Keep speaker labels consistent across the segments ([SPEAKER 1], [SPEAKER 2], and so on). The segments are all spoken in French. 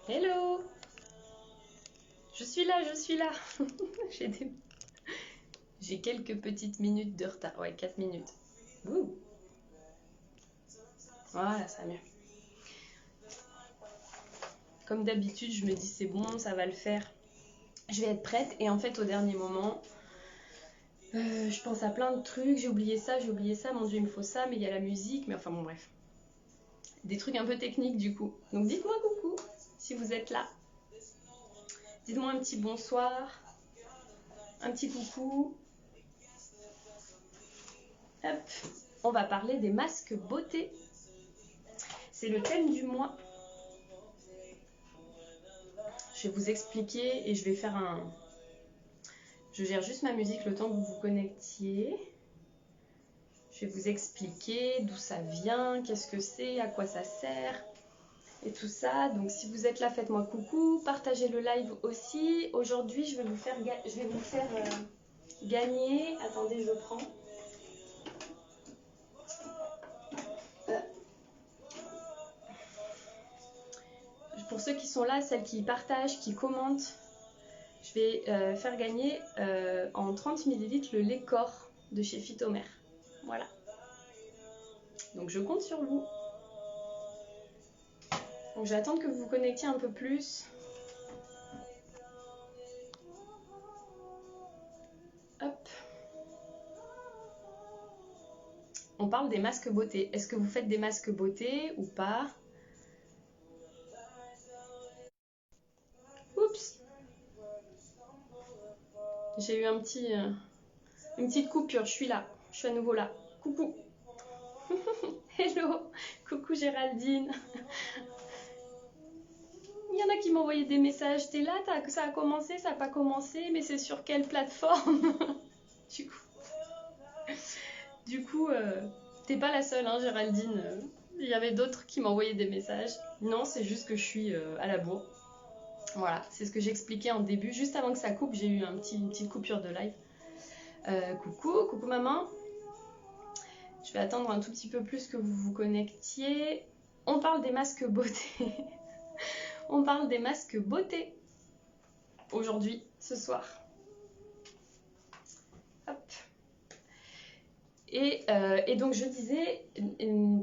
[SPEAKER 1] Hello! Je suis là, je suis là. J'ai des... J'ai quelques petites minutes de retard. Ouais, 4 minutes. Ouh. Voilà, ça va mieux. Comme d'habitude, je me dis c'est bon, ça va le faire. Je vais être prête. Et en fait, au dernier moment, je pense à plein de trucs. J'ai oublié ça, j'ai oublié ça. Mon Dieu, il me faut ça, mais il y a la musique. Mais enfin, bon, bref. Des trucs un peu techniques du coup. Donc dites-moi coucou si vous êtes là. Dites-moi un petit bonsoir. Un petit coucou. Hop. On va parler des masques beauté. C'est le thème du mois. Je vais vous expliquer et je vais faire un... Je gère juste ma musique le temps que vous vous connectiez. Je vais vous expliquer d'où ça vient, qu'est-ce que c'est, à quoi ça sert et tout ça. Donc si vous êtes là, faites-moi coucou, partagez le live aussi. Aujourd'hui, je vais vous faire, gagner... Attendez, je prends. Pour ceux qui sont là, celles qui partagent, qui commentent, je vais faire gagner en 30 ml le lait corps de chez Phytomer. Voilà. Donc je compte sur vous. Donc je vais attendre que vous vous connectiez un peu plus. Hop. On parle des masques beauté. Est-ce que vous faites des masques beauté ou pas? Oups. J'ai eu une petite coupure. Je suis là. Je suis à nouveau là. Coucou. Hello. Coucou Géraldine. Il y en a qui m'ont envoyé des messages. T'es là, ça a commencé, ça n'a pas commencé, mais c'est sur quelle plateforme? Du coup, t'es pas la seule, hein, Géraldine. Il y avait d'autres qui m'envoyaient des messages. Non, c'est juste que je suis à la bourre. Voilà, c'est ce que j'expliquais en début. Juste avant que ça coupe, j'ai eu une petite coupure de live. Coucou maman. Je vais attendre un tout petit peu plus que vous vous connectiez. On parle des masques beauté. On parle des masques beauté. Aujourd'hui, ce soir. Hop. Et donc je disais,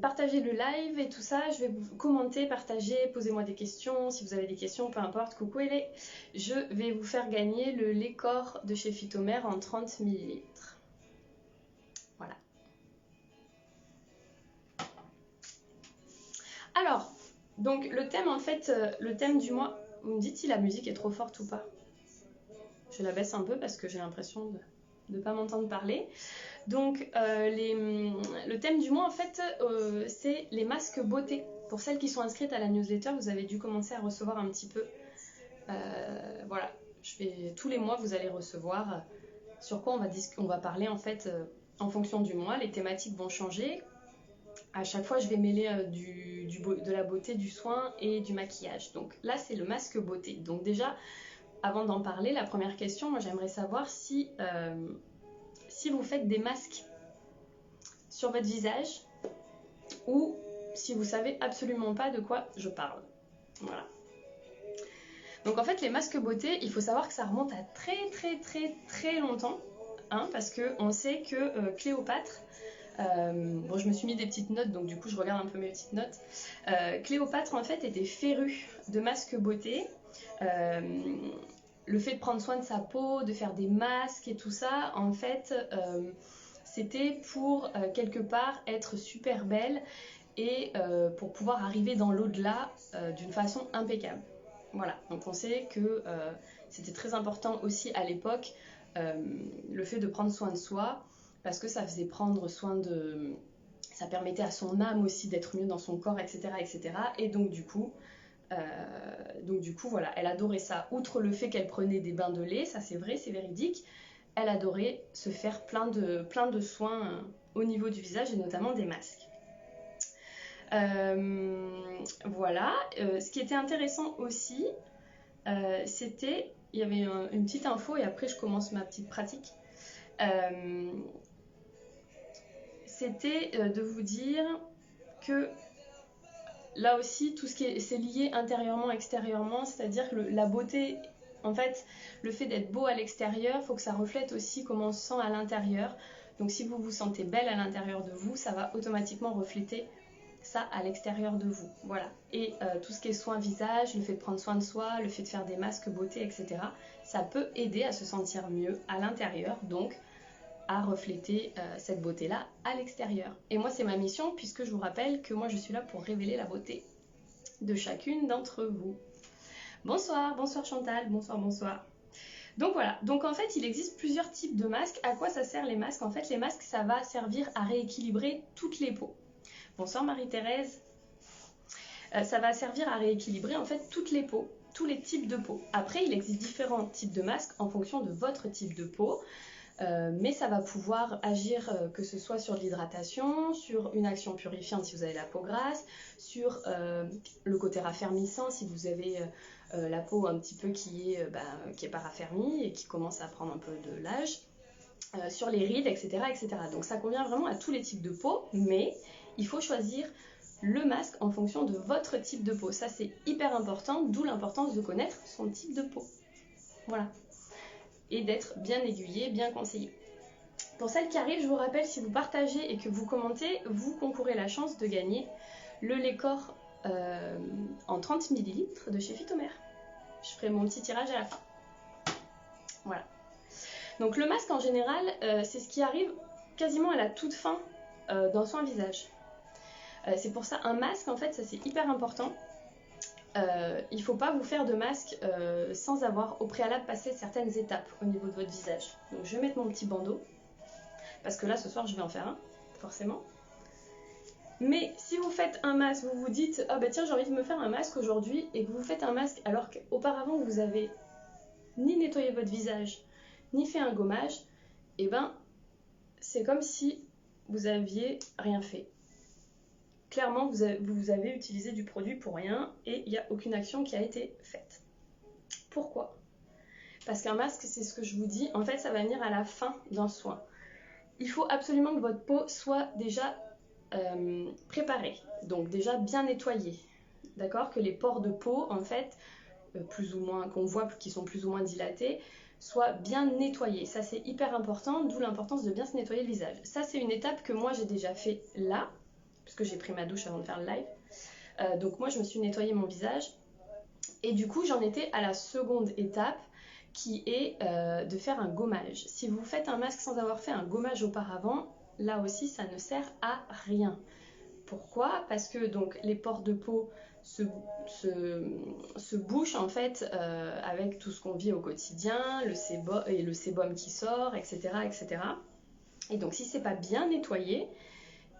[SPEAKER 1] partagez le live et tout ça, je vais vous commenter, partager, posez-moi des questions, si vous avez des questions, peu importe, coucou Hélé. Je vais vous faire gagner le lait corps de chez Phytomer en 30 ml. Voilà. Alors, donc le thème en fait, le thème du mois, vous me dites si la musique est trop forte ou pas. Je la baisse un peu parce que j'ai l'impression de ne pas m'entendre parler. Donc le thème du mois en fait c'est les masques beauté. Pour celles qui sont inscrites à la newsletter, vous avez dû commencer à recevoir un petit peu. Voilà, tous les mois vous allez recevoir sur quoi on va parler en fait en fonction du mois. Les thématiques vont changer. À chaque fois je vais mêler de la beauté, du soin et du maquillage. Donc là c'est le masque beauté. Donc déjà avant d'en parler, la première question, moi j'aimerais savoir si vous faites des masques sur votre visage ou si vous savez absolument pas de quoi je parle. Voilà. Donc en fait les masques beauté, il faut savoir que ça remonte à très longtemps, hein, parce qu'on sait que Cléopâtre, bon je me suis mis des petites notes donc du coup je regarde un peu mes petites notes, Cléopâtre en fait était férue de masques beauté, le fait de prendre soin de sa peau, de faire des masques et tout ça, en fait c'était pour quelque part être super belle et pour pouvoir arriver dans l'au-delà d'une façon impeccable. Voilà, donc on sait que c'était très important aussi à l'époque le fait de prendre soin de soi, parce que ça faisait prendre soin de... ça permettait à son âme aussi d'être mieux dans son corps, etc. etc. Et donc du coup, voilà, elle adorait ça. Outre le fait qu'elle prenait des bains de lait, ça c'est vrai, c'est véridique, elle adorait se faire plein de soins au niveau du visage et notamment des masques. Voilà, ce qui était intéressant aussi, c'était, il y avait une petite info et après je commence ma petite pratique. C'était de vous dire que là aussi, tout ce qui est, c'est lié intérieurement, extérieurement, c'est-à-dire que la beauté, en fait, le fait d'être beau à l'extérieur, il faut que ça reflète aussi comment on se sent à l'intérieur. Donc si vous vous sentez belle à l'intérieur de vous, ça va automatiquement refléter ça à l'extérieur de vous. Voilà. Et tout ce qui est soin visage, le fait de prendre soin de soi, le fait de faire des masques beauté, etc., ça peut aider à se sentir mieux à l'intérieur, donc à refléter cette beauté-là à l'extérieur. Et moi, c'est ma mission, puisque je vous rappelle que moi, je suis là pour révéler la beauté de chacune d'entre vous. Bonsoir, bonsoir Chantal, bonsoir, bonsoir. Donc voilà, donc en fait, il existe plusieurs types de masques. À quoi ça sert les masques? En fait, les masques, ça va servir à rééquilibrer toutes les peaux. Bonsoir Marie-Thérèse. Ça va servir à rééquilibrer en fait toutes les peaux, tous les types de peau. Après, il existe différents types de masques en fonction de votre type de peau. Mais ça va pouvoir agir que ce soit sur l'hydratation, sur une action purifiante si vous avez la peau grasse, sur le côté raffermissant si vous avez la peau un petit peu qui est pas raffermie et qui commence à prendre un peu de l'âge, sur les rides, etc., etc. Donc ça convient vraiment à tous les types de peau, mais il faut choisir le masque en fonction de votre type de peau. Ça c'est hyper important, d'où l'importance de connaître son type de peau. Voilà. Et d'être bien aiguillé, bien conseillé. Pour celles qui arrivent, je vous rappelle, si vous partagez et que vous commentez, vous concourez la chance de gagner le lait corps en 30 ml de chez Phytomère. Je ferai mon petit tirage à la fin. Voilà. Donc le masque en général, c'est ce qui arrive quasiment à la toute fin d'un soin visage. C'est pour ça, un masque, en fait, ça c'est hyper important. Il ne faut pas vous faire de masque sans avoir au préalable passé certaines étapes au niveau de votre visage. Donc je vais mettre mon petit bandeau, parce que là ce soir je vais en faire un, forcément. Mais si vous faites un masque, vous vous dites « Ah bah tiens j'ai envie de me faire un masque aujourd'hui » et que vous faites un masque alors qu'auparavant vous avez ni nettoyé votre visage, ni fait un gommage, et ben c'est comme si vous aviez rien fait. Clairement, vous avez utilisé du produit pour rien et il n'y a aucune action qui a été faite. Pourquoi? Parce qu'un masque, c'est ce que je vous dis, en fait, ça va venir à la fin d'un soin. Il faut absolument que votre peau soit déjà préparée, donc déjà bien nettoyée. D'accord? Que les pores de peau, en fait, plus ou moins, qu'on voit qui sont plus ou moins dilatés, soient bien nettoyés. Ça, c'est hyper important, d'où l'importance de bien se nettoyer le visage. Ça, c'est une étape que moi, j'ai déjà fait là, puisque j'ai pris ma douche avant de faire le live. Donc moi je me suis nettoyé mon visage et du coup j'en étais à la seconde étape qui est de faire un gommage. Si vous faites un masque sans avoir fait un gommage auparavant, là aussi ça ne sert à rien. Pourquoi? Parce que donc les pores de peau se bouchent en fait avec tout ce qu'on vit au quotidien, le sébum qui sort, etc., etc. Et donc si c'est pas bien nettoyé,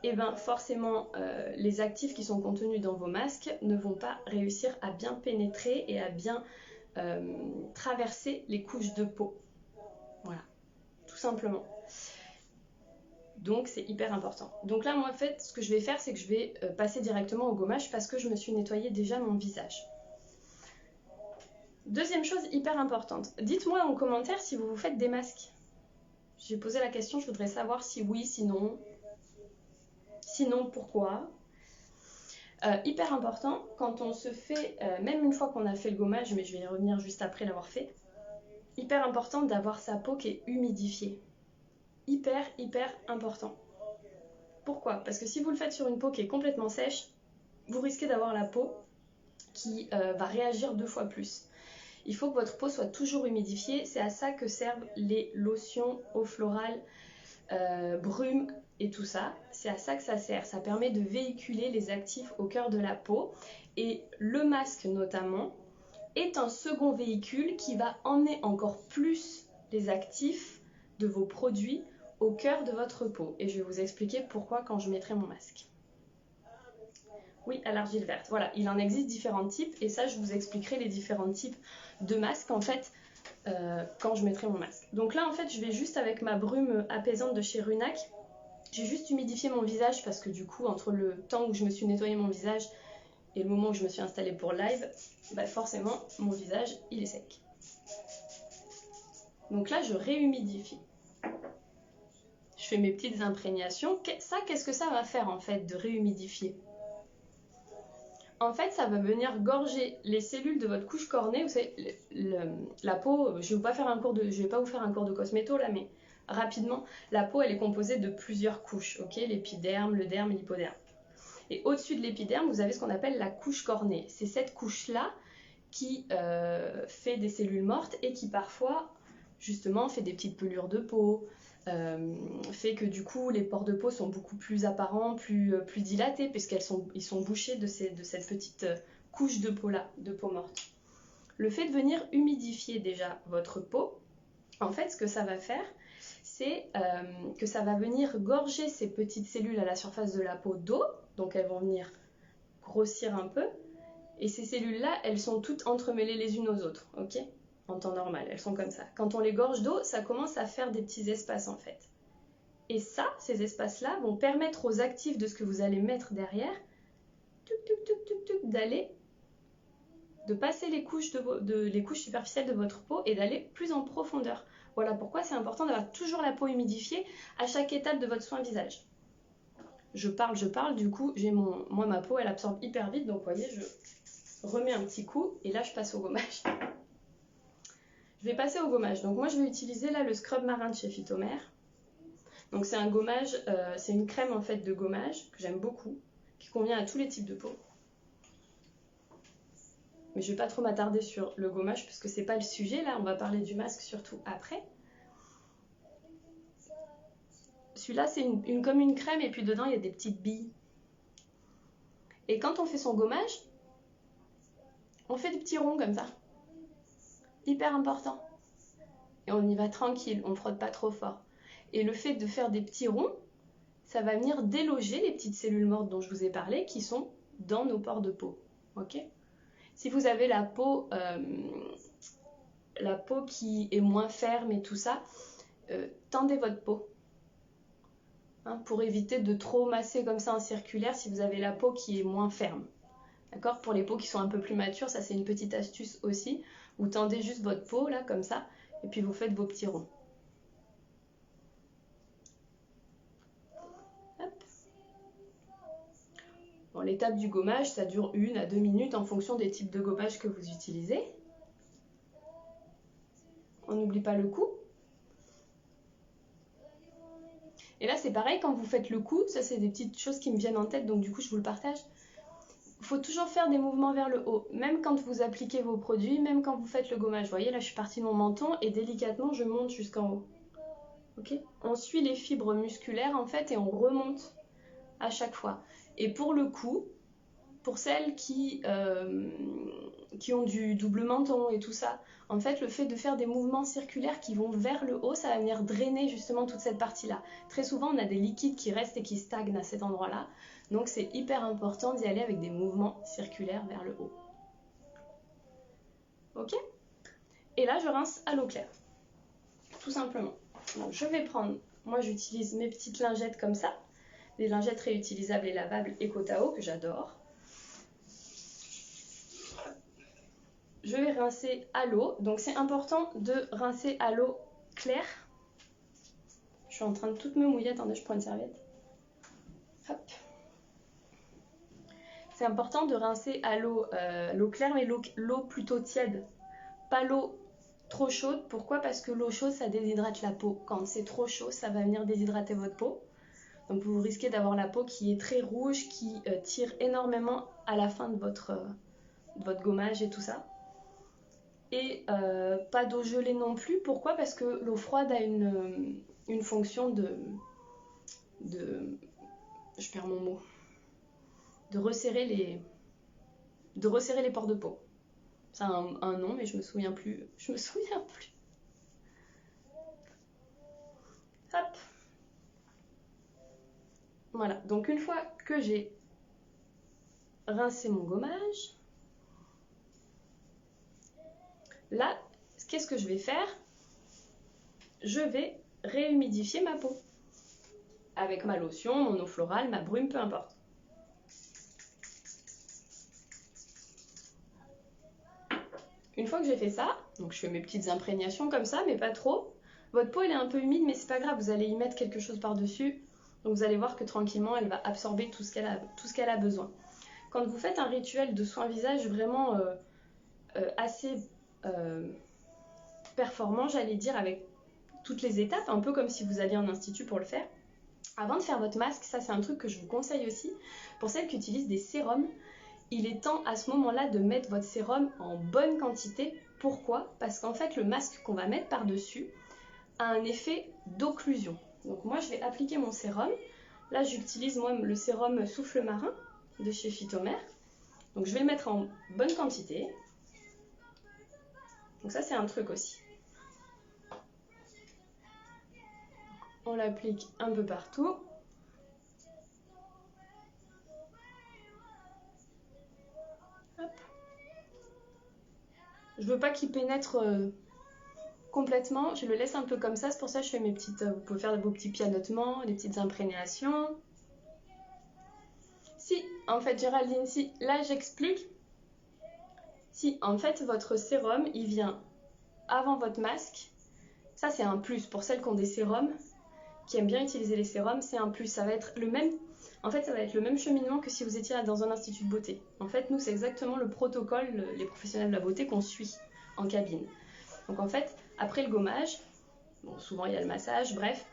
[SPEAKER 1] et bien forcément les actifs qui sont contenus dans vos masques ne vont pas réussir à bien pénétrer et à bien traverser les couches de peau. Voilà, tout simplement. Donc c'est hyper important. Donc là moi en fait ce que je vais faire c'est que je vais passer directement au gommage parce que je me suis nettoyé déjà mon visage. Deuxième chose hyper importante, dites-moi en commentaire si vous vous faites des masques. J'ai posé la question, je voudrais savoir si oui, si non. Sinon, pourquoi? Hyper important, quand on se fait, même une fois qu'on a fait le gommage, mais je vais y revenir juste après l'avoir fait, hyper important d'avoir sa peau qui est humidifiée. Hyper, hyper important. Pourquoi? Parce que si vous le faites sur une peau qui est complètement sèche, vous risquez d'avoir la peau qui va réagir 2 fois plus. Il faut que votre peau soit toujours humidifiée, c'est à ça que servent les lotions eau florale, brume et tout ça, c'est à ça que ça sert. Ça permet de véhiculer les actifs au cœur de la peau et le masque notamment est un second véhicule qui va emmener encore plus les actifs de vos produits au cœur de votre peau et je vais vous expliquer pourquoi quand je mettrai mon masque. Oui, à l'argile verte. Voilà, il en existe différents types et ça je vous expliquerai les différents types de masques en fait quand je mettrai mon masque. Donc là en fait je vais juste avec ma brume apaisante de chez Runac, j'ai juste humidifié mon visage parce que du coup entre le temps où je me suis nettoyé mon visage et le moment où je me suis installée pour live, bah forcément mon visage il est sec. Donc là je réhumidifie. Je fais mes petites imprégnations. Ça, qu'est-ce que ça va faire en fait de réhumidifier? en fait, ça va venir gorger les cellules de votre couche cornée. Vous savez, la peau, je vais pas vous faire un cours de cosméto là, mais rapidement, la peau, elle est composée de plusieurs couches, ok? L'épiderme, le derme et l'hypoderme. Et au-dessus de l'épiderme, vous avez ce qu'on appelle la couche cornée. C'est cette couche-là qui fait des cellules mortes et qui parfois, justement, fait des petites pelures de peau, fait que du coup les pores de peau sont beaucoup plus apparents, plus dilatés, puisqu'ils sont bouchés de cette petite couche de peau là, de peau morte. Le fait de venir humidifier déjà votre peau, en fait ce que ça va faire, c'est que ça va venir gorger ces petites cellules à la surface de la peau d'eau, donc elles vont venir grossir un peu, et ces cellules là, elles sont toutes entremêlées les unes aux autres, ok ? En temps normal, elles sont comme ça. Quand on les gorge d'eau, ça commence à faire des petits espaces en fait. Et ça, ces espaces-là vont permettre aux actifs de ce que vous allez mettre derrière, de passer les couches, les couches superficielles de votre peau et d'aller plus en profondeur. Voilà pourquoi c'est important d'avoir toujours la peau humidifiée à chaque étape de votre soin visage. Je parle, du coup, moi ma peau elle absorbe hyper vite, donc vous voyez, je remets un petit coup et là je passe au gommage. Je vais passer au gommage. Donc moi je vais utiliser là le scrub marin de chez Phytomère. Donc c'est un gommage, c'est une crème en fait de gommage que j'aime beaucoup, qui convient à tous les types de peau. Mais je vais pas trop m'attarder sur le gommage parce que c'est pas le sujet là, on va parler du masque surtout après. Celui-là c'est comme une crème et puis dedans il y a des petites billes. Et quand on fait son gommage, on fait des petits ronds comme ça. Hyper important. Et on y va tranquille, on frotte pas trop fort. Et le fait de faire des petits ronds, ça va venir déloger les petites cellules mortes dont je vous ai parlé qui sont dans nos pores de peau. Ok ? Si vous avez la peau qui est moins ferme et tout ça, tendez votre peau. Hein, pour éviter de trop masser comme ça en circulaire si vous avez la peau qui est moins ferme. D'accord ? Pour les peaux qui sont un peu plus matures, ça c'est une petite astuce aussi. Vous tendez juste votre peau là comme ça et puis vous faites vos petits ronds. Hop. Bon, l'étape du gommage, ça dure 1 à 2 minutes en fonction des types de gommage que vous utilisez. On n'oublie pas le cou. Et là c'est pareil, quand vous faites le cou, ça c'est des petites choses qui me viennent en tête, donc du coup je vous le partage. Il faut toujours faire des mouvements vers le haut, même quand vous appliquez vos produits, même quand vous faites le gommage. Vous voyez, là je suis partie de mon menton et délicatement je monte jusqu'en haut. Okay ? On suit les fibres musculaires en fait et on remonte à chaque fois. Et pour le cou, pour celles qui ont du double menton et tout ça, en fait le fait de faire des mouvements circulaires qui vont vers le haut, ça va venir drainer justement toute cette partie-là. Très souvent on a des liquides qui restent et qui stagnent à cet endroit-là, donc c'est hyper important d'y aller avec des mouvements circulaires vers le haut. Ok ? Et là je rince à l'eau claire, tout simplement. Donc je vais prendre, moi j'utilise mes petites lingettes comme ça, des lingettes réutilisables et lavables Ecotao que j'adore. Je vais rincer à l'eau, donc c'est important de rincer à l'eau claire. Je suis en train de tout me mouiller, attendez, je prends une serviette. Hop. C'est important de rincer à l'eau claire, mais l'eau plutôt tiède, pas l'eau trop chaude. Pourquoi ? Parce que l'eau chaude, ça déshydrate la peau. Quand c'est trop chaud, ça va venir déshydrater votre peau. Donc vous risquez d'avoir la peau qui est très rouge, qui tire énormément à la fin de votre gommage et tout ça. Et pas d'eau gelée non plus. Pourquoi ? Parce que l'eau froide a une fonction de je perds mon mot. De resserrer les pores de peau. Ça a un nom, mais je me souviens plus. Hop. Voilà. Donc une fois que j'ai rincé mon gommage, là, qu'est-ce que je vais faire ? Je vais réhumidifier ma peau. Avec ma lotion, mon eau florale, ma brume, peu importe. Une fois que j'ai fait ça, donc je fais mes petites imprégnations comme ça, mais pas trop. Votre peau elle est un peu humide, mais c'est pas grave, vous allez y mettre quelque chose par-dessus. Donc vous allez voir que tranquillement, elle va absorber tout ce qu'elle a besoin. quand vous faites un rituel de soin visage vraiment assez performant, j'allais dire, avec toutes les étapes, un peu comme si vous alliez en institut pour le faire, avant de faire votre masque, ça c'est un truc que je vous conseille aussi, pour celles qui utilisent des sérums, il est temps à ce moment-là de mettre votre sérum en bonne quantité. Pourquoi? Parce qu'en fait, le masque qu'on va mettre par-dessus a un effet d'occlusion. Donc moi, je vais appliquer mon sérum. Là, j'utilise moi le sérum souffle marin de chez Phytomer. Donc je vais le mettre en bonne quantité. Donc ça, c'est un truc aussi. On l'applique un peu partout. Hop. Je veux pas qu'il pénètre complètement, je le laisse un peu comme ça, c'est pour ça que je fais mes petites... vous pouvez faire vos petits pianotements, des petites imprégnations. Si, en fait, Géraldine, si, là j'explique. Si, en fait, votre sérum, il vient avant votre masque. Ça, c'est un plus pour celles qui ont des sérums, qui aiment bien utiliser les sérums, c'est un plus. Ça va être le même... En fait, ça va être le même cheminement que si vous étiez dans un institut de beauté. En fait, nous, c'est exactement le protocole, les professionnels de la beauté qu'on suit en cabine. Donc en fait, après le gommage, bon, souvent il y a le massage, bref,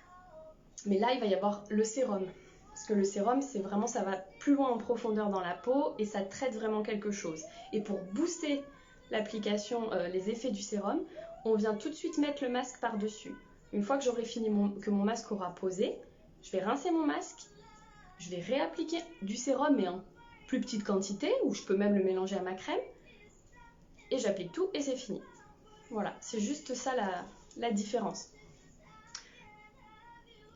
[SPEAKER 1] mais là il va y avoir le sérum. Parce que le sérum, c'est vraiment, ça va plus loin en profondeur dans la peau et ça traite vraiment quelque chose. Et pour booster l'application, les effets du sérum, on vient tout de suite mettre le masque par-dessus. Une fois que j'aurai fini, que mon masque aura posé, je vais rincer mon masque, je vais réappliquer du sérum mais en plus petite quantité, ou je peux même le mélanger à ma crème, et j'applique tout et c'est fini. Voilà, c'est juste ça la différence.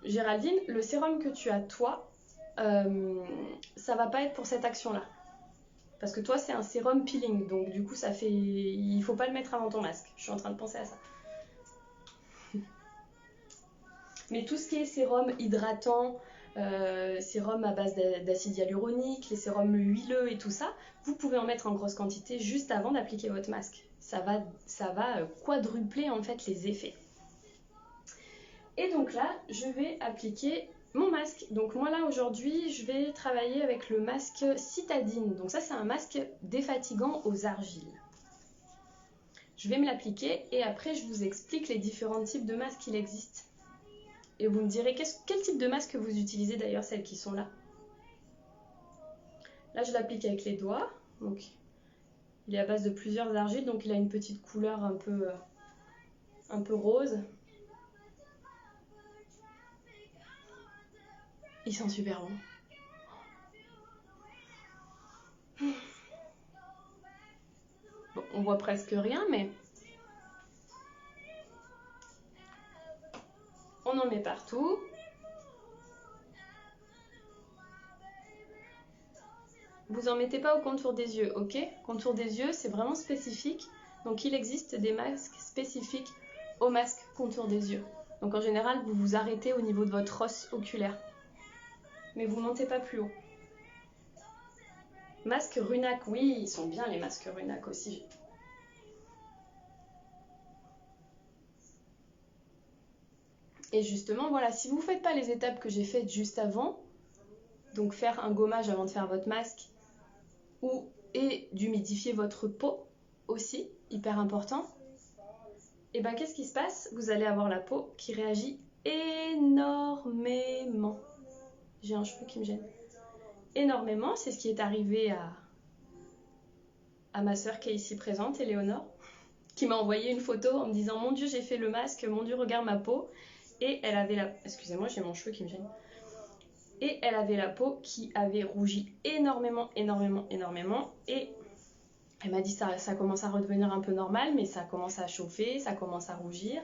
[SPEAKER 1] Géraldine, le sérum que tu as toi, ça va pas être pour cette action-là. Parce que toi, c'est un sérum peeling, donc du coup, ça fait... il faut pas le mettre avant ton masque. Je suis en train de penser à ça. Mais tout ce qui est sérum hydratant, sérum à base d'acide hyaluronique, les sérums huileux et tout ça, vous pouvez en mettre en grosse quantité juste avant d'appliquer votre masque. Ça va quadrupler en fait les effets. Et donc là, je vais appliquer mon masque. Donc moi là aujourd'hui, je vais travailler avec le masque Citadine. Donc ça, c'est un masque défatigant aux argiles. Je vais me l'appliquer et après je vous explique les différents types de masques qu'il existe. Et vous me direz quel type de masque vous utilisez d'ailleurs, celles qui sont là. Là, je l'applique avec les doigts. Donc, il est à base de plusieurs argiles, donc il a une petite couleur un peu rose. Il sent super bon. Bon, on voit presque rien, mais on en met partout. Vous en mettez pas au contour des yeux, ok? Contour des yeux, c'est vraiment spécifique. Donc il existe des masques spécifiques au masque contour des yeux. Donc en général, vous vous arrêtez au niveau de votre os oculaire. Mais vous montez pas plus haut. Masque Runac, oui, ils sont bien les masques Runac aussi. Et justement, voilà, si vous ne faites pas les étapes que j'ai faites juste avant, donc faire un gommage avant de faire votre masque, et d'humidifier votre peau aussi, hyper important, et bien qu'est-ce qui se passe? Vous allez avoir la peau qui réagit énormément. J'ai un cheveu qui me gêne. Énormément, c'est ce qui est arrivé à ma soeur qui est ici présente, Éléonore, qui m'a envoyé une photo en me disant « Mon Dieu, j'ai fait le masque, mon Dieu, regarde ma peau ». Et elle avait la... Excusez-moi, j'ai mon cheveu qui me gêne. Et elle avait la peau qui avait rougi énormément. Et elle m'a dit ça commence à redevenir un peu normal, mais ça commence à chauffer, ça commence à rougir.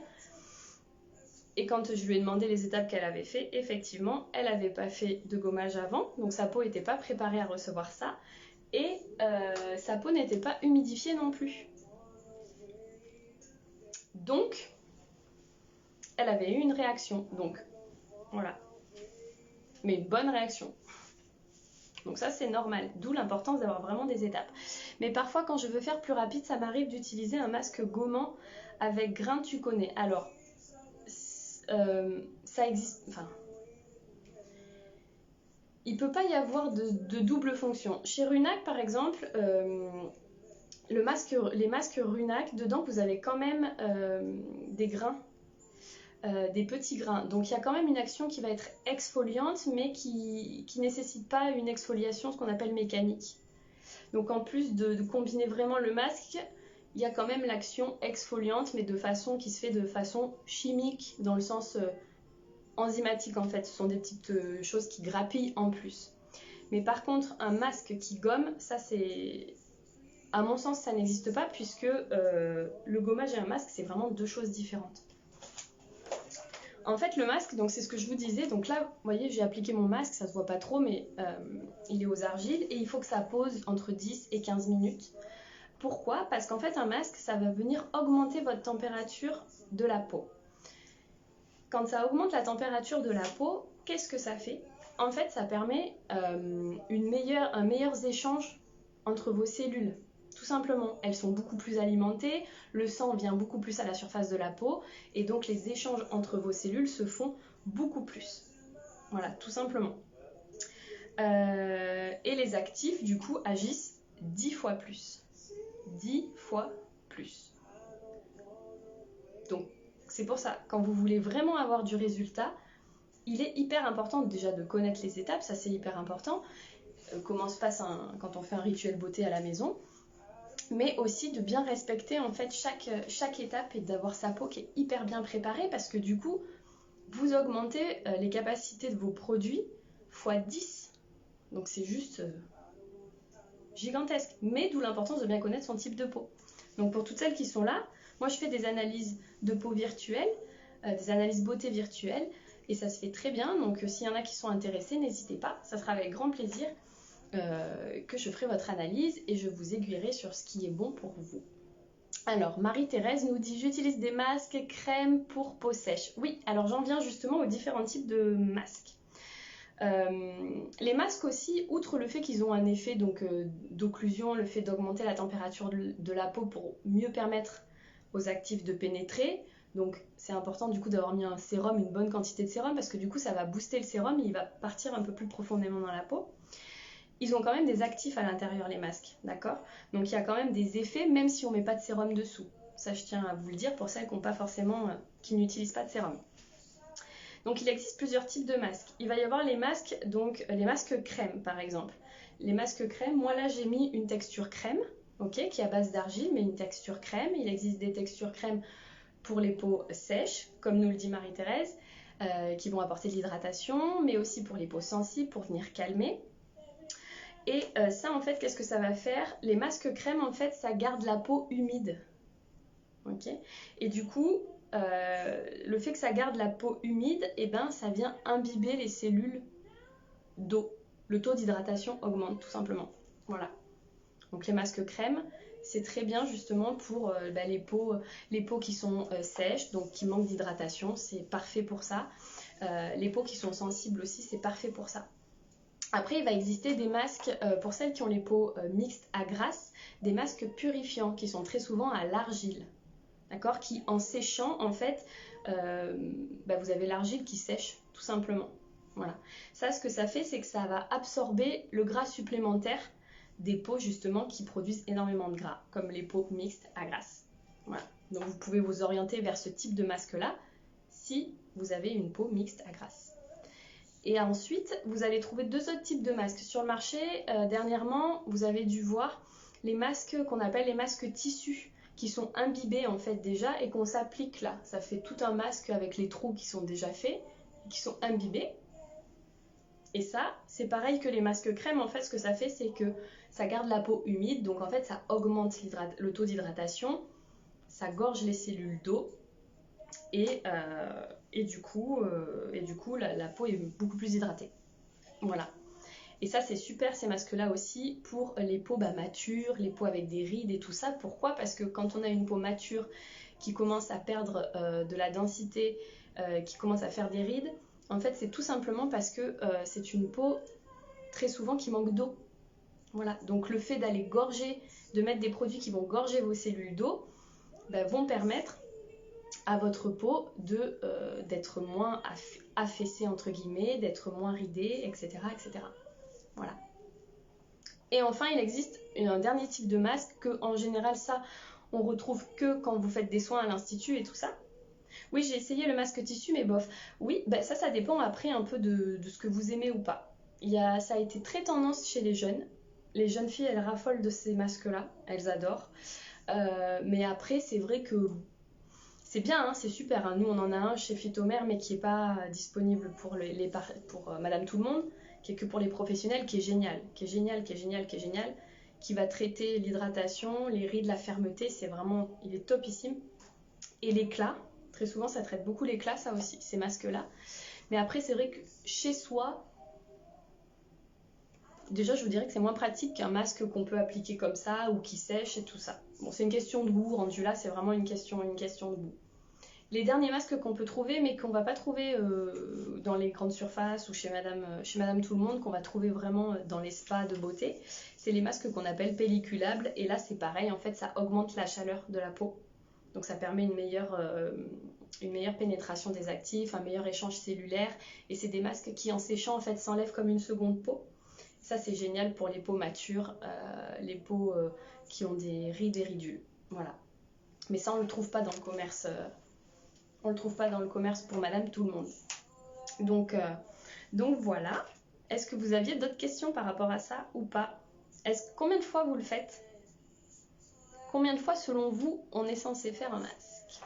[SPEAKER 1] Et quand je lui ai demandé les étapes qu'elle avait fait, effectivement, elle n'avait pas fait de gommage avant, donc sa peau n'était pas préparée à recevoir ça. Et sa peau n'était pas humidifiée non plus. Donc, elle avait eu une réaction. Donc, voilà. Mais une bonne réaction. Donc ça, c'est normal. D'où l'importance d'avoir vraiment des étapes. Mais parfois, quand je veux faire plus rapide, ça m'arrive d'utiliser un masque gommant avec grain de tuconnet. Alors, ça existe... Enfin... il peut pas y avoir de double fonction. Chez Runac, par exemple, les masques Runac, dedans, vous avez quand même des grains, des petits grains. Donc il y a quand même une action qui va être exfoliante, mais qui nécessite pas une exfoliation, ce qu'on appelle mécanique. Donc en plus de combiner vraiment le masque, il y a quand même l'action exfoliante, mais de façon qui se fait de façon chimique, dans le sens enzymatique en fait. Ce sont des petites choses qui grappillent en plus. Mais par contre, un masque qui gomme, ça c'est... À mon sens, ça n'existe pas, puisque le gommage et un masque, c'est vraiment deux choses différentes. En fait, le masque, donc c'est ce que je vous disais. Donc là, vous voyez, j'ai appliqué mon masque, ça se voit pas trop, mais il est aux argiles et il faut que ça pose entre 10 et 15 minutes. Pourquoi? Parce qu'en fait, un masque, ça va venir augmenter votre température de la peau. Quand ça augmente la température de la peau, qu'est-ce que ça fait? En fait, ça permet un meilleur échange entre vos cellules. Tout simplement, elles sont beaucoup plus alimentées, le sang vient beaucoup plus à la surface de la peau, et donc les échanges entre vos cellules se font beaucoup plus. Voilà, tout simplement. Et les actifs, du coup, agissent 10 fois plus. 10 fois plus. Donc, c'est pour ça, quand vous voulez vraiment avoir du résultat, il est hyper important déjà de connaître les étapes, ça c'est hyper important. Comment se passe quand on fait un rituel beauté à la maison, mais aussi de bien respecter en fait chaque étape et d'avoir sa peau qui est hyper bien préparée, parce que du coup, vous augmentez les capacités de vos produits x 10. Donc c'est juste gigantesque, mais d'où l'importance de bien connaître son type de peau. Donc pour toutes celles qui sont là, moi je fais des analyses de peau virtuelles, des analyses beauté virtuelles, et ça se fait très bien. Donc s'il y en a qui sont intéressés, n'hésitez pas, ça sera avec grand plaisir que je ferai votre analyse et je vous aiguillerai sur ce qui est bon pour vous. Alors Marie-Thérèse nous dit: j'utilise des masques crème pour peau sèche. Oui, alors j'en viens justement aux différents types de masques. Les masques aussi, outre le fait qu'ils ont un effet d'occlusion, le fait d'augmenter la température de la peau pour mieux permettre aux actifs de pénétrer, donc c'est important du coup d'avoir mis un sérum, une bonne quantité de sérum, parce que du coup ça va booster le sérum et il va partir un peu plus profondément dans la peau. Ils ont quand même des actifs à l'intérieur, les masques, d'accord? Donc il y a quand même des effets, même si on ne met pas de sérum dessous. Ça, je tiens à vous le dire pour celles qui n'utilisent pas de sérum. Donc il existe plusieurs types de masques. Il va y avoir les masques, donc les masques crème par exemple. Les masques crème, moi là j'ai mis une texture crème, ok, qui est à base d'argile, mais une texture crème. Il existe des textures crème pour les peaux sèches, comme nous le dit Marie-Thérèse, qui vont apporter de l'hydratation, mais aussi pour les peaux sensibles, pour venir calmer. Et ça, en fait, qu'est-ce que ça va faire? Les masques crème, en fait, ça garde la peau humide. Ok. Et du coup, le fait que ça garde la peau humide, eh ben, ça vient imbiber les cellules d'eau. Le taux d'hydratation augmente, tout simplement. Voilà. Donc les masques crème, c'est très bien justement pour les peaux qui sont sèches, donc qui manquent d'hydratation, c'est parfait pour ça. Les peaux qui sont sensibles aussi, c'est parfait pour ça. Après, il va exister des masques, pour celles qui ont les peaux mixtes à grasse, des masques purifiants qui sont très souvent à l'argile, d'accord? Qui, en séchant, en fait, vous avez l'argile qui sèche, tout simplement. Voilà. Ça, ce que ça fait, c'est que ça va absorber le gras supplémentaire des peaux, justement, qui produisent énormément de gras, comme les peaux mixtes à grasse. Voilà. Donc, vous pouvez vous orienter vers ce type de masque-là si vous avez une peau mixte à grasse. Et ensuite, vous allez trouver deux autres types de masques. Sur le marché, dernièrement, vous avez dû voir les masques qu'on appelle les masques tissus, qui sont imbibés en fait déjà et qu'on s'applique là. Ça fait tout un masque avec les trous qui sont déjà faits, qui sont imbibés. Et ça, c'est pareil que les masques crème. En fait, ce que ça fait, c'est que ça garde la peau humide. Donc en fait, ça augmente le taux d'hydratation, ça gorge les cellules d'eau. Et du coup, la peau est beaucoup plus hydratée. Voilà. Et ça, c'est super, ces masques-là aussi, pour les peaux matures, les peaux avec des rides et tout ça. Pourquoi? Parce que quand on a une peau mature qui commence à perdre de la densité, qui commence à faire des rides, en fait, c'est tout simplement parce que c'est une peau très souvent qui manque d'eau. Voilà. Donc le fait d'aller gorger, de mettre des produits qui vont gorger vos cellules d'eau, vont permettre à votre peau d'être moins affaissée entre guillemets, d'être moins ridée, etc., etc. Voilà. Et enfin, il existe un dernier type de masque que, en général, ça, on retrouve que quand vous faites des soins à l'institut et tout ça. Oui, j'ai essayé le masque tissu, mais bof. Oui, bah ça dépend après un peu de ce que vous aimez ou pas. Ça a été très tendance chez les jeunes. Les jeunes filles, elles raffolent de ces masques-là, elles adorent. Mais après, c'est vrai que c'est bien, hein, c'est super. Hein. Nous, on en a un chez Phytomère, mais qui n'est pas disponible pour Madame Tout-le-Monde, qui est que pour les professionnels, qui est génial, qui va traiter l'hydratation, les rides, la fermeté, il est topissime. Et l'éclat, très souvent, ça traite beaucoup l'éclat, ça aussi, ces masques-là. Mais après, c'est vrai que chez soi, déjà, je vous dirais que c'est moins pratique qu'un masque qu'on peut appliquer comme ça ou qui sèche et tout ça. Bon, c'est une question de goût, rendu là, c'est vraiment une question de goût. Les derniers masques qu'on peut trouver, mais qu'on va pas trouver dans les grandes surfaces ou chez Madame Tout-le-Monde, qu'on va trouver vraiment dans les spas de beauté, c'est les masques qu'on appelle pelliculables. Et là, c'est pareil, en fait, ça augmente la chaleur de la peau. Donc ça permet une meilleure pénétration des actifs, un meilleur échange cellulaire. Et c'est des masques qui, en séchant, en fait, s'enlèvent comme une seconde peau. Ça, c'est génial pour les peaux matures, les peaux qui ont des rides et ridules. Voilà. Mais ça, on ne le trouve pas dans le commerce. On ne le trouve pas dans le commerce pour Madame Tout-le-Monde. Donc voilà. Est-ce que vous aviez d'autres questions par rapport à ça ou pas? Combien de fois vous le faites? Combien de fois, selon vous, on est censé faire un masque?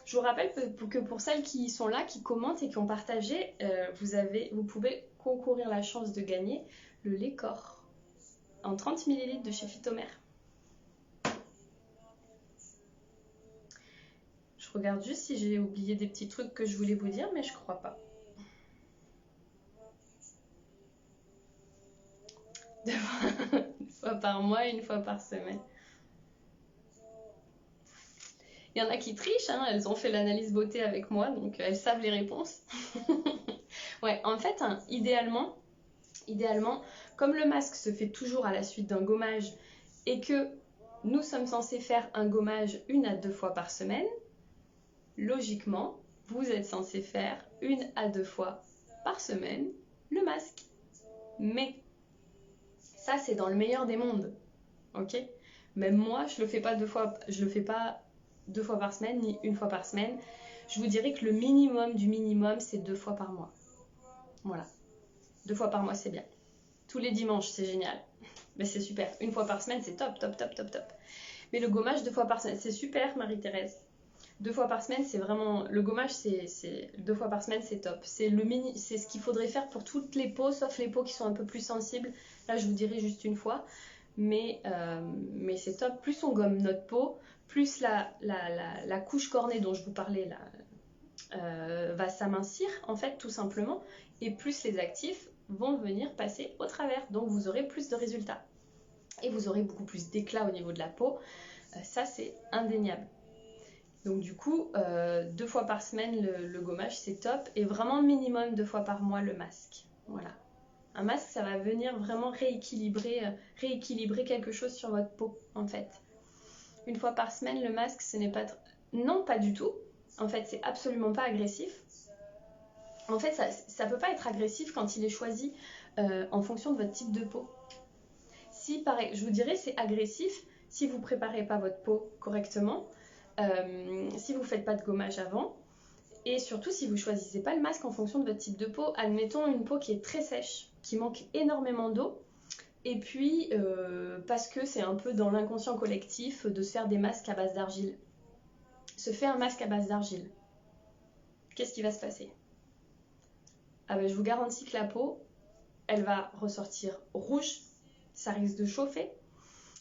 [SPEAKER 1] Je vous rappelle que pour celles qui sont là, qui commentent et qui ont partagé, vous pouvez concourir la chance de gagner le lait corps en 30 ml de chez Phytomère. Je regarde juste si j'ai oublié des petits trucs que je voulais vous dire, mais je crois pas. Une fois par mois, une fois par semaine. Il y en a qui trichent, hein, elles ont fait l'analyse beauté avec moi, donc elles savent les réponses. Ouais, en fait, hein, idéalement, comme le masque se fait toujours à la suite d'un gommage et que nous sommes censés faire un gommage 1 à 2 fois par semaine, logiquement, vous êtes censé faire 1 à 2 fois par semaine le masque. Mais ça, c'est dans le meilleur des mondes, ok? Même moi, je le fais pas 2 fois par semaine ni 1 fois par semaine. Je vous dirais que le minimum du minimum, c'est 2 fois par mois. Voilà. 2 fois par mois, c'est bien. Tous les dimanches, c'est génial. Mais c'est super. 1 fois par semaine, c'est top, top, top, top, top. Mais le gommage 2 fois par semaine, c'est super, Marie-Thérèse. 2 fois par semaine, c'est vraiment... Le gommage, 2 fois par semaine, c'est top. C'est ce qu'il faudrait faire pour toutes les peaux, sauf les peaux qui sont un peu plus sensibles. Là, je vous dirais juste 1 fois. Mais c'est top. Plus on gomme notre peau, plus la couche cornée dont je vous parlais là, va s'amincir, en fait, tout simplement. Et plus les actifs vont venir passer au travers. Donc, vous aurez plus de résultats. Et vous aurez beaucoup plus d'éclat au niveau de la peau. Ça, c'est indéniable. Donc du coup, 2 fois par semaine le gommage, c'est top. Et vraiment minimum 2 fois par mois le masque. Voilà. Un masque, ça va venir vraiment rééquilibrer quelque chose sur votre peau, en fait. 1 fois par semaine, le masque, ce n'est pas... Non, pas du tout. En fait, c'est absolument pas agressif. En fait, ça peut pas être agressif quand il est choisi en fonction de votre type de peau. Si, pareil, je vous dirais, c'est agressif si vous préparez pas votre peau correctement, si vous faites pas de gommage avant, et surtout si vous choisissez pas le masque en fonction de votre type de peau. Admettons une peau qui est très sèche, qui manque énormément d'eau, et puis parce que c'est un peu dans l'inconscient collectif de se faire des masques à base d'argile. Se fait un masque à base d'argile. Qu'est-ce qui va se passer? Ah ben, je vous garantis que la peau, elle va ressortir rouge, ça risque de chauffer,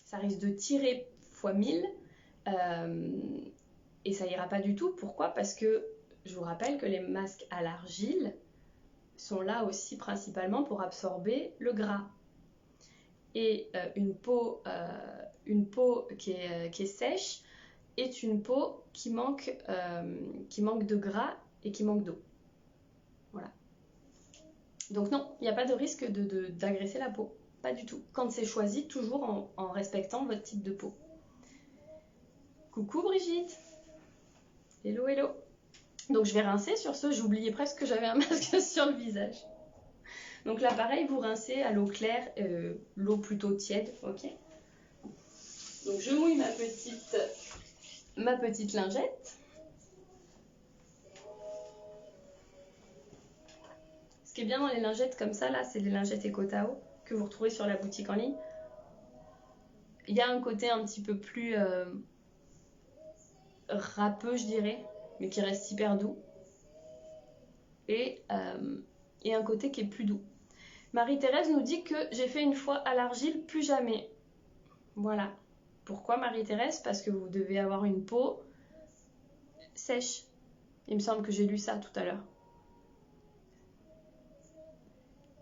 [SPEAKER 1] ça risque de tirer x 1000, et ça ira pas du tout. Pourquoi? Parce que je vous rappelle que les masques à l'argile sont là aussi principalement pour absorber le gras. Et une peau qui est sèche est une peau qui manque de gras et qui manque d'eau. Voilà. Donc non, il n'y a pas de risque d'agresser la peau. Pas du tout. Quand c'est choisi, toujours en respectant votre type de peau. Coucou Brigitte! Hello, hello. Donc je vais rincer. Sur ce, j'oubliais presque que j'avais un masque sur le visage. Donc là, pareil, vous rincez à l'eau claire, l'eau plutôt tiède, ok. Donc je mouille ma petite lingette. Ce qui est bien dans les lingettes comme ça, là, c'est les lingettes Ekotao que vous retrouvez sur la boutique en ligne. Il y a un côté un petit peu plus râpeux, je dirais, mais qui reste hyper doux. Et un côté qui est plus doux. Marie-Thérèse nous dit que j'ai fait une fois à l'argile, plus jamais. Voilà. Pourquoi Marie-Thérèse? Parce que vous devez avoir une peau sèche. Il me semble que j'ai lu ça tout à l'heure.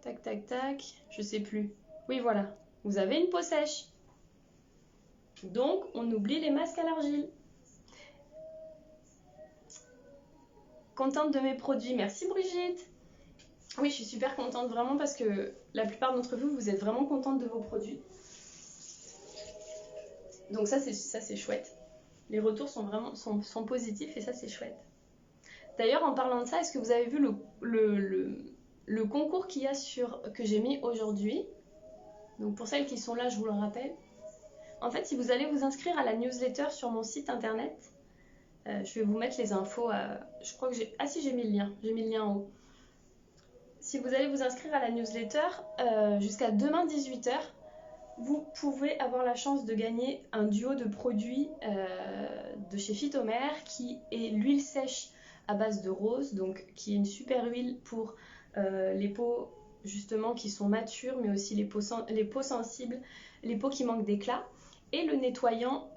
[SPEAKER 1] Tac, tac, tac. Je sais plus. Oui, voilà. Vous avez une peau sèche. Donc, on oublie les masques à l'argile. Contente de mes produits. Merci Brigitte. Oui, je suis super contente vraiment parce que la plupart d'entre vous, vous êtes vraiment contente de vos produits. Donc ça c'est chouette. Les retours sont vraiment sont positifs et ça c'est chouette. D'ailleurs, en parlant de ça, est-ce que vous avez vu le concours qu'il y a que j'ai mis aujourd'hui? Donc pour celles qui sont là, je vous le rappelle. En fait, si vous allez vous inscrire à la newsletter sur mon site internet, je vais vous mettre les infos. Je crois que j'ai... Ah si, j'ai mis le lien. J'ai mis le lien en haut. Si vous allez vous inscrire à la newsletter, jusqu'à demain 18h, vous pouvez avoir la chance de gagner un duo de produits de chez Phytomère qui est l'huile sèche à base de rose, donc qui est une super huile pour les peaux justement qui sont matures, mais aussi les peaux sensibles, les peaux qui manquent d'éclat, et le nettoyant,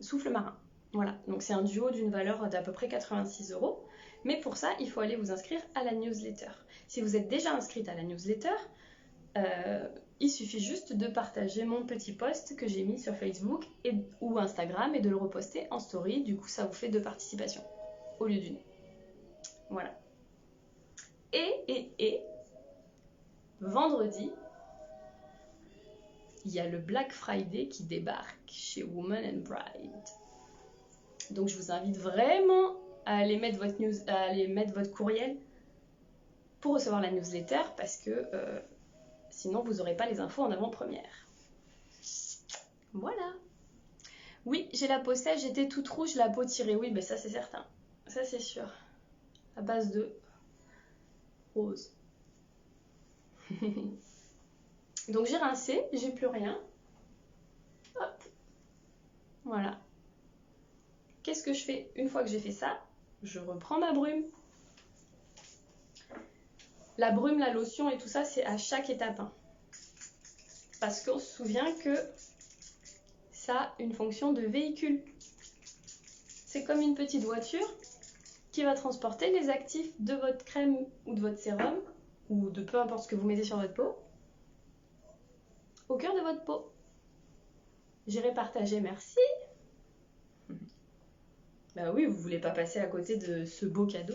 [SPEAKER 1] souffle marin. Voilà, donc c'est un duo d'une valeur d'à peu près 86 €. Mais pour ça, il faut aller vous inscrire à la newsletter. Si vous êtes déjà inscrite à la newsletter, il suffit juste de partager mon petit post que j'ai mis sur Facebook ou Instagram et de le reposter en story. Du coup, ça vous fait 2 participations au lieu d'une. Voilà. Et vendredi, il y a le Black Friday qui débarque chez Woman & Bride. Donc je vous invite vraiment à aller mettre votre courriel pour recevoir la newsletter parce que sinon vous n'aurez pas les infos en avant-première. Voilà. Oui, j'ai la peau sèche, j'étais toute rouge, la peau tirée. Oui, mais ça c'est certain. Ça c'est sûr. À base de rose. Donc j'ai rincé, j'ai plus rien. Hop. Voilà. Qu'est-ce que je fais une fois que j'ai fait ça? Je reprends ma brume. La brume, la lotion et tout ça, c'est à chaque étape. Hein. Parce qu'on se souvient que ça a une fonction de véhicule. C'est comme une petite voiture qui va transporter les actifs de votre crème ou de votre sérum ou de peu importe ce que vous mettez sur votre peau au cœur de votre peau. J'irai partager, merci. Bah oui, vous voulez pas passer à côté de ce beau cadeau.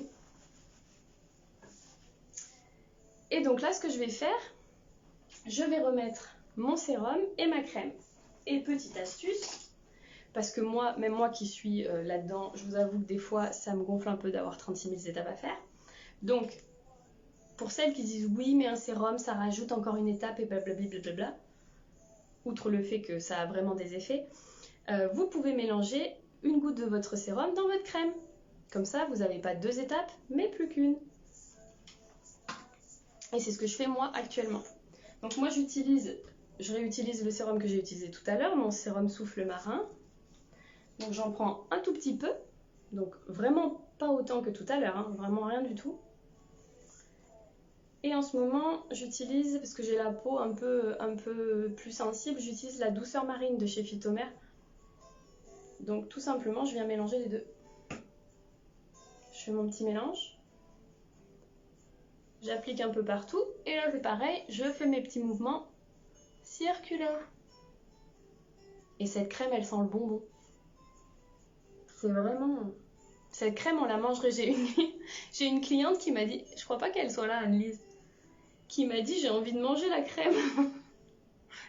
[SPEAKER 1] Et donc là, ce que je vais faire, je vais remettre mon sérum et ma crème. Et petite astuce, parce que moi, même moi qui suis là-dedans, je vous avoue que des fois, ça me gonfle un peu d'avoir 36 000 étapes à faire. Donc, pour celles qui disent oui, mais un sérum, ça rajoute encore une étape et blablabla, outre le fait que ça a vraiment des effets, vous pouvez mélanger une goutte de votre sérum dans votre crème. Comme ça, vous n'avez pas 2 étapes, mais plus qu'une. Et c'est ce que je fais moi actuellement. Donc moi je réutilise le sérum que j'ai utilisé tout à l'heure, mon sérum souffle marin. Donc j'en prends un tout petit peu, donc vraiment pas autant que tout à l'heure, hein, vraiment rien du tout. Et en ce moment, j'utilise, parce que j'ai la peau un peu plus sensible, j'utilise la douceur marine de chez Phytomère. Donc tout simplement, je viens mélanger les deux. Je fais mon petit mélange. J'applique un peu partout. Et là, c'est pareil, je fais mes petits mouvements circulaires. Et cette crème, elle sent le bonbon. C'est vraiment... Cette crème, on la mangerait. J'ai une cliente qui m'a dit, je crois pas qu'elle soit là, Anne-Lise, qui m'a dit j'ai envie de manger la crème.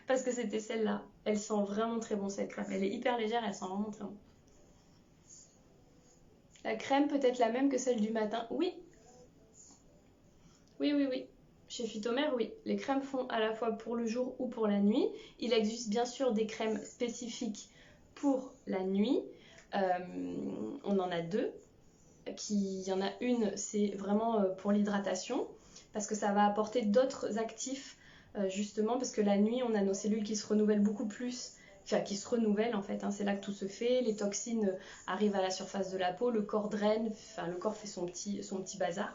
[SPEAKER 1] Parce que c'était celle-là. Elle sent vraiment très bon cette crème. Elle est hyper légère, elle sent vraiment très bon. La crème peut être la même que celle du matin. Oui, oui, oui, oui. Chez Phytomère, oui. Les crèmes font à la fois pour le jour ou pour la nuit. Il existe bien sûr des crèmes spécifiques pour la nuit. On en a deux. Il y en a une, c'est vraiment pour l'hydratation, parce que ça va apporter d'autres actifs, justement, parce que la nuit, on a nos cellules qui se renouvellent beaucoup plus, enfin qui se renouvellent en fait, hein, c'est là que tout se fait, les toxines arrivent à la surface de la peau, le corps draine, enfin le corps fait son petit bazar,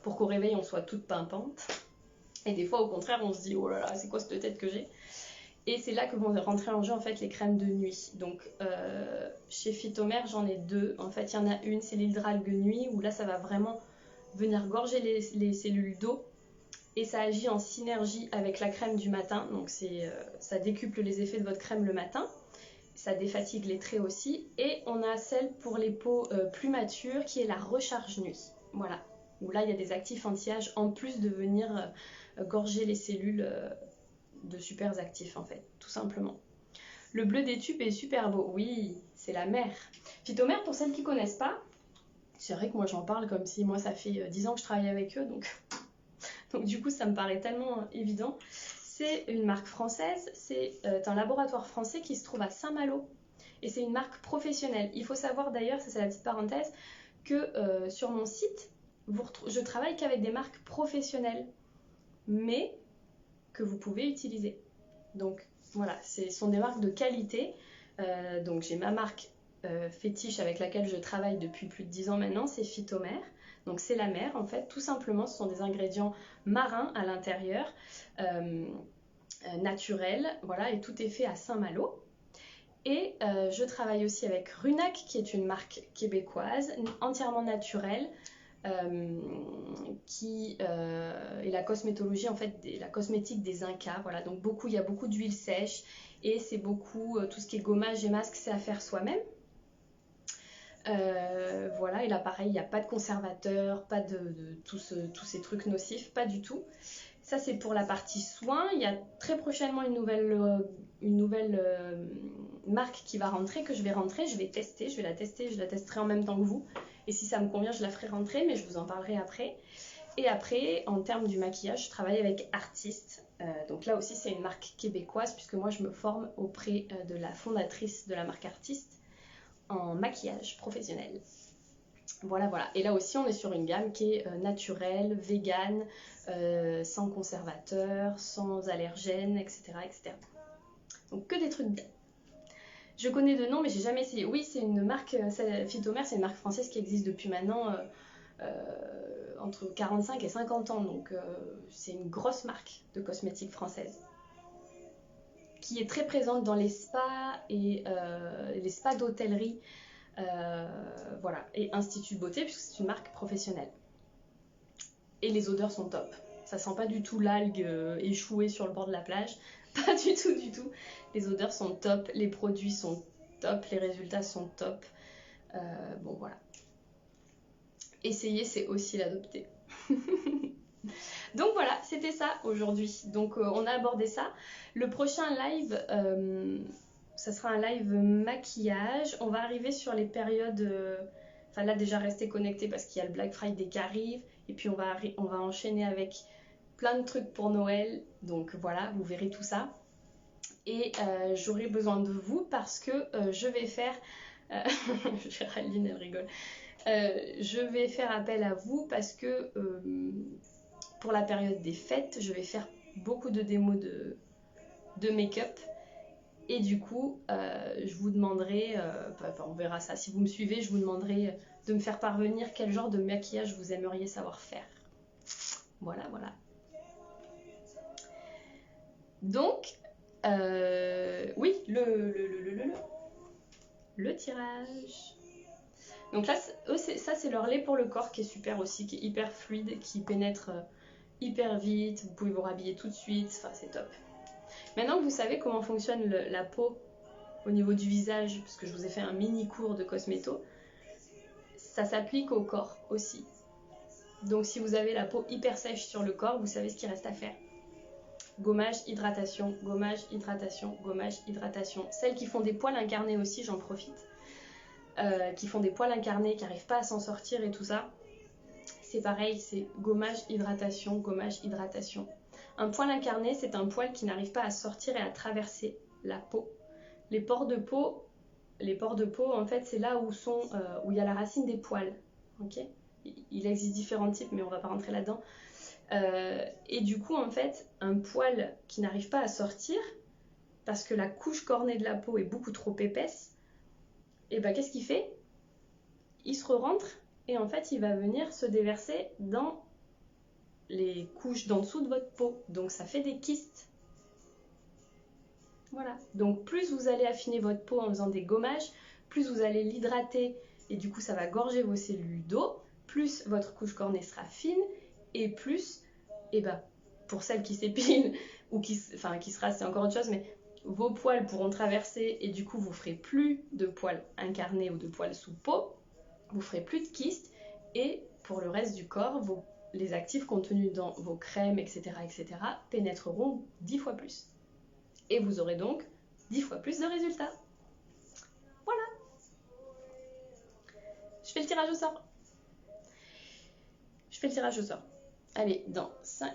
[SPEAKER 1] pour qu'au réveil on soit toute pimpante. Et des fois au contraire on se dit oh là là c'est quoi cette tête que j'ai. Et c'est là que vont rentrer en jeu en fait les crèmes de nuit. Donc chez Phytomère j'en ai deux. En fait il y en a une, c'est l'hydralgue nuit, où là ça va vraiment venir gorger les cellules d'eau. Et ça agit en synergie avec la crème du matin. Donc ça décuple les effets de votre crème le matin. Ça défatigue les traits aussi. Et on a celle pour les peaux plus matures qui est la recharge nuit. Voilà. Où là il y a des actifs anti-âge en plus de venir gorger les cellules de super actifs en fait, tout simplement. Le bleu des tubes est super beau, oui, c'est la mer. Phytomère, pour celles qui ne connaissent pas, c'est vrai que moi j'en parle comme si moi ça fait 10 ans que je travaille avec eux, donc du coup ça me paraît tellement évident. C'est une marque française, c'est un laboratoire français qui se trouve à Saint-Malo. Et c'est une marque professionnelle. Il faut savoir d'ailleurs, ça c'est la petite parenthèse, que sur mon site, je travaille qu'avec des marques professionnelles, mais que vous pouvez utiliser. Donc voilà, ce sont des marques de qualité. Donc j'ai ma marque fétiche avec laquelle je travaille depuis plus de 10 ans maintenant, c'est Phytomère. Donc c'est la mer en fait, tout simplement, ce sont des ingrédients marins à l'intérieur, naturels, voilà, et tout est fait à Saint-Malo. Et je travaille aussi avec Runac, qui est une marque québécoise, entièrement naturelle, qui est la cosmétologie en fait, la cosmétique des Incas. Voilà, donc il y a beaucoup d'huile sèche et c'est beaucoup tout ce qui est gommage et masque, c'est à faire soi-même. Voilà, et là pareil, il n'y a pas de conservateur, pas de tous ces trucs nocifs, pas du tout. Ça c'est pour la partie soins. Il y a très prochainement une nouvelle marque qui va rentrer, que je vais rentrer, je vais tester, je la testerai en même temps que vous. Et si ça me convient, je la ferai rentrer, mais je vous en parlerai après. Et après, en termes du maquillage, je travaille avec Artiste. Donc là aussi, c'est une marque québécoise, puisque moi, je me forme auprès de la fondatrice de la marque Artiste en maquillage professionnel. Voilà, voilà. Et là aussi, on est sur une gamme qui est naturelle, végane, sans conservateur, sans allergènes, etc., etc. Donc que des trucs bien. Je connais de nom, mais j'ai jamais essayé. Oui, c'est une marque, Phytomère, c'est une marque française qui existe depuis maintenant entre 45 et 50 ans. Donc c'est une grosse marque de cosmétiques française qui est très présente dans les spas et les spas d'hôtellerie. Voilà, et Institut de Beauté, puisque c'est une marque professionnelle. Et les odeurs sont top. Ça sent pas du tout l'algue échouée sur le bord de la plage. Pas du tout, du tout. Les odeurs sont top, les produits sont top, les résultats sont top. Bon, voilà. Essayer, c'est aussi l'adopter. Donc voilà, c'était ça aujourd'hui. Donc on a abordé ça. Le prochain live, ça sera un live maquillage. On va arriver sur les périodes... Enfin là déjà restez connectés parce qu'il y a le Black Friday qui arrive. Et puis on va enchaîner avec plein de trucs pour Noël. Donc voilà, vous verrez tout ça. Et j'aurai besoin de vous parce que je vais faire... Géraldine, elle rigole. Je vais faire appel à vous parce que pour la période des fêtes, je vais faire beaucoup de démos de make-up. Et du coup, je vous demanderai, on verra ça, si vous me suivez, je vous demanderai de me faire parvenir quel genre de maquillage vous aimeriez savoir faire. Voilà, voilà. Donc, oui, le tirage. Donc là, ça c'est leur lait pour le corps qui est super aussi, qui est hyper fluide, qui pénètre hyper vite, vous pouvez vous rhabiller tout de suite, enfin c'est top. Maintenant que vous savez comment fonctionne la peau au niveau du visage, parce que je vous ai fait un mini cours de cosméto, ça s'applique au corps aussi. Donc si vous avez la peau hyper sèche sur le corps, vous savez ce qu'il reste à faire. Gommage, hydratation, gommage, hydratation, gommage, hydratation. Celles qui font des poils incarnés aussi, j'en profite. qui font des poils incarnés, qui n'arrivent pas à s'en sortir et tout ça, c'est pareil, c'est gommage, hydratation, gommage, hydratation. Un poil incarné, c'est un poil qui n'arrive pas à sortir et à traverser la peau. Les pores de peau, en fait, c'est là où il y a la racine des poils. Okay, il existe différents types, mais on ne va pas rentrer là-dedans. Et du coup, en fait, un poil qui n'arrive pas à sortir, parce que la couche cornée de la peau est beaucoup trop épaisse, et ben qu'est-ce qu'il fait? Il se rentre et en fait, il va venir se déverser dans les couches d'en dessous de votre peau. Donc ça fait des kystes. Voilà. Donc plus vous allez affiner votre peau en faisant des gommages, plus vous allez l'hydrater et du coup ça va gorger vos cellules d'eau, plus votre couche cornée sera fine et plus, et ben, pour celles qui s'épilent ou qui sera, c'est encore autre chose, mais vos poils pourront traverser et du coup vous ferez plus de poils incarnés ou de poils sous peau, vous ferez plus de kystes et pour le reste du corps, les actifs contenus dans vos crèmes, etc., pénétreront 10 fois plus. Et vous aurez donc 10 fois plus de résultats. Voilà. Je fais le tirage au sort. Allez, dans 5,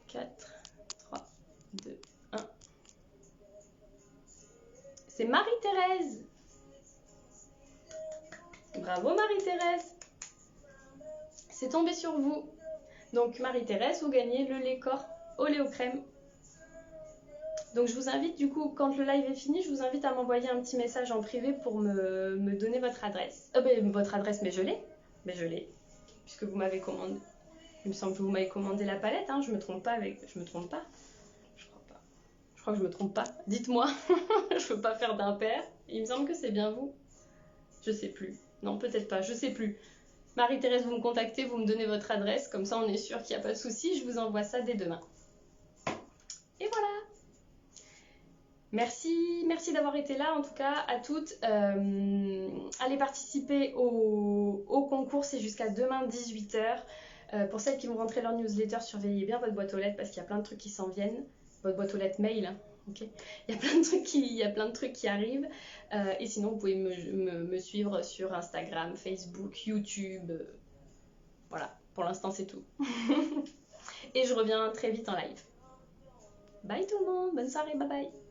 [SPEAKER 1] 4, 3, 2, 1. C'est Marie-Thérèse. Bravo Marie-Thérèse. C'est tombé sur vous. Donc Marie-Thérèse, vous gagnez le Lécor Oléocrème. Donc je vous invite du coup, quand le live est fini, je vous invite à m'envoyer un petit message en privé pour me donner votre adresse. Votre adresse, mais je l'ai. Puisque vous m'avez commandé. Il me semble que vous m'avez commandé la palette, hein, je me trompe pas. Je crois pas. Je crois que je me trompe pas. Dites-moi, je veux pas faire d'impair. Il me semble que c'est bien vous. Je sais plus. Non, peut-être pas, je sais plus. Marie-Thérèse, vous me contactez, vous me donnez votre adresse, comme ça on est sûr qu'il n'y a pas de souci, je vous envoie ça dès demain. Et voilà. Merci d'avoir été là en tout cas à toutes. Allez participer au concours, c'est jusqu'à demain 18h. Pour celles qui vont rentrer leur newsletter, surveillez bien votre boîte aux lettres parce qu'il y a plein de trucs qui s'en viennent. Votre boîte aux lettres mail, hein, okay. Il y a plein de trucs qui arrivent. Et sinon, vous pouvez me suivre sur Instagram, Facebook, YouTube. Voilà, pour l'instant c'est tout. Et je reviens très vite en live. Bye tout le monde, bonne soirée, bye bye.